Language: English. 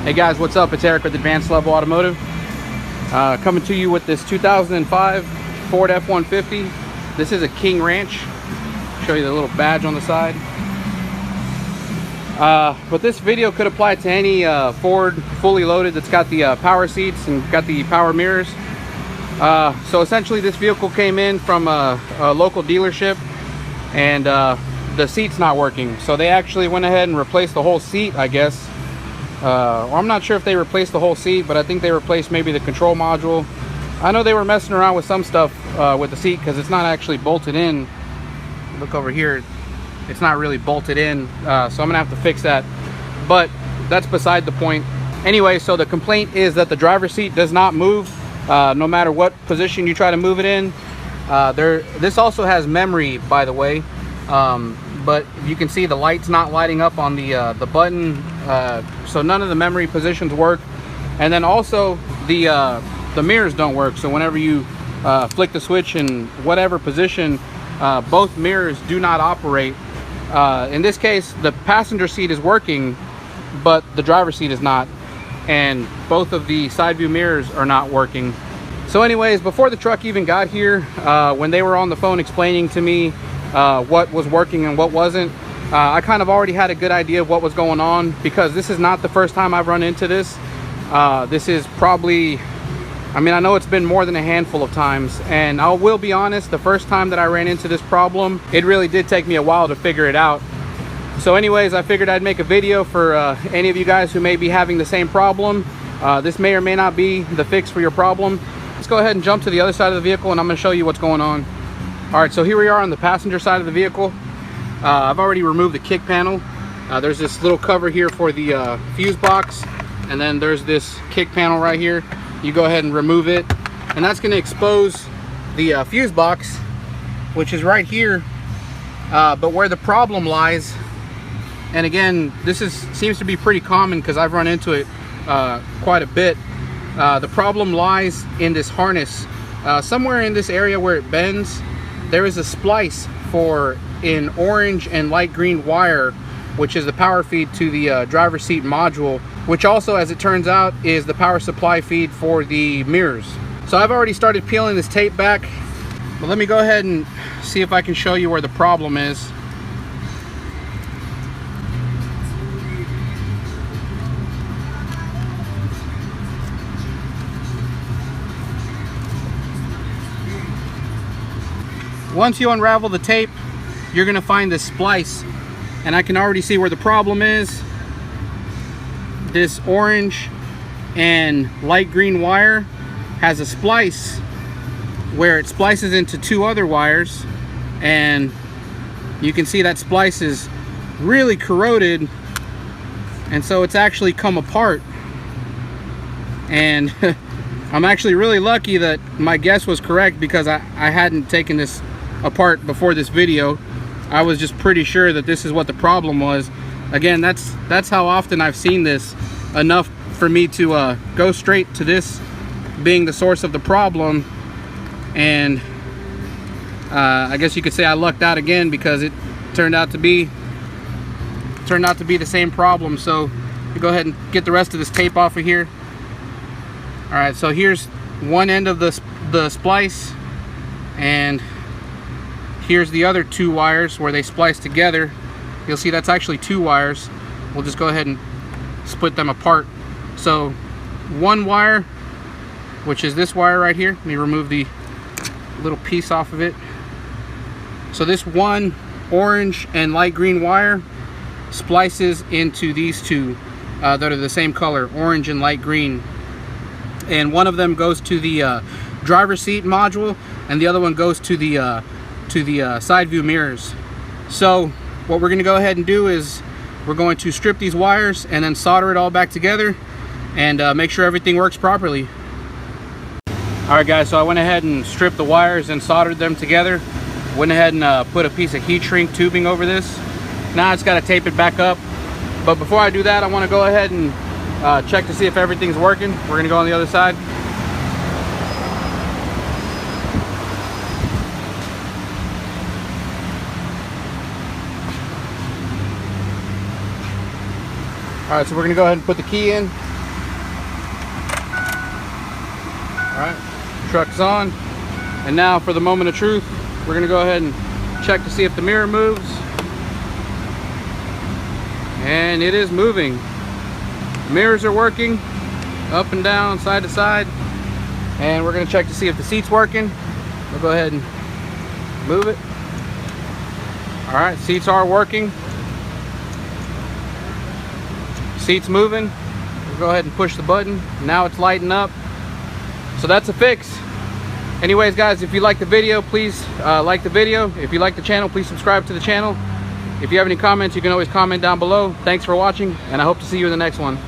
Hey guys, what's up? It's Eric with Advanced Level Automotive. Coming to you with this 2005 Ford F-150. This is a King Ranch. Show you the little badge on the side. But this video could apply to any Ford fully loaded that's got the power seats and got the power mirrors. So essentially this vehicle came in from a local dealership, and the seat's not working. So they actually went ahead and replaced the whole seat, I guess. Well, I'm not sure if they replaced the whole seat, but I think they replaced maybe the control module. I know they were messing around with some stuff with the seat because it's not actually bolted in. Look over here, it's not really bolted in, so I'm gonna have to fix that, but that's beside the point. Anyway, so the complaint is that the driver's seat does not move no matter what position you try to move it in. This also has memory, by the way, but you can see the light's not lighting up on the button, so none of the memory positions work. And then also the mirrors don't work, so whenever you flick the switch in whatever position, both mirrors do not operate. In this case, the passenger seat is working, but the driver's seat is not, and both of the side view mirrors are not working. So anyways, before the truck even got here, when they were on the phone explaining to me what was working and what wasn't, I kind of already had a good idea of what was going on, because this is not the first time I've run into this. This is probably, I mean, I know it's been more than a handful of times, and I will be honest, the first time that I ran into this problem, it really did take me a while to figure it out. So anyways, I figured I'd make a video for any of you guys who may be having the same problem. This may or may not be the fix for your problem. Let's go ahead and jump to the other side of the vehicle, and I'm going to show you what's going on. All right, so here we are on the passenger side of the vehicle. I've already removed the kick panel. There's this little cover here for the fuse box, and then there's this kick panel right here. You go ahead and remove it, and that's going to expose the fuse box, which is right here. But where the problem lies, and again, this seems to be pretty common because I've run into it quite a bit. The problem lies in this harness. Somewhere in this area where it bends, there is a splice for an orange and light green wire, which is the power feed to the driver's seat module, which also, as it turns out, is the power supply feed for the mirrors. So I've already started peeling this tape back, but let me go ahead and see if I can show you where the problem is. Once you unravel the tape, you're gonna find this splice, and I can already see where the problem is. This orange and light green wire has a splice where it splices into two other wires, and you can see that splice is really corroded, and so it's actually come apart. And I'm actually really lucky that my guess was correct, because I hadn't taken this apart before this video. I was just pretty sure that this is what the problem was. Again, that's how often I've seen this, enough for me to go straight to this being the source of the problem. And I guess you could say I lucked out again, because it turned out to be the same problem. So you go ahead and get the rest of this tape off of here. All right, so here's one end of the splice, and here's the other two wires where they splice together. You'll see that's actually two wires. We'll just go ahead and split them apart. So one wire, which is this wire right here, let me remove the little piece off of it. So this one orange and light green wire splices into these two that are the same color, orange and light green. And one of them goes to the driver's seat module, and the other one goes to the side view mirrors. So what we're going to go ahead and do is we're going to strip these wires and then solder it all back together, and make sure everything works properly. Alright guys, so I went ahead and stripped the wires and soldered them together. Went ahead and put a piece of heat shrink tubing over this. Now I just got to tape it back up. But before I do that, I want to go ahead and check to see if everything's working. We're going to go on the other side. All right, so we're gonna go ahead and put the key in. Truck's on. And now for the moment of truth, we're gonna go ahead and check to see if the mirror moves. And it is moving. The mirrors are working up and down, side to side. And we're gonna check to see if the seat's working. We'll go ahead and move it. All right, seats are working. Seat's moving. We'll go ahead and push the button. Now it's lighting up. So that's a fix. Anyways, guys, if you like the video, please like the video. If you like the channel, please subscribe to the channel. If you have any comments, you can always comment down below. Thanks for watching, and I hope to see you in the next one.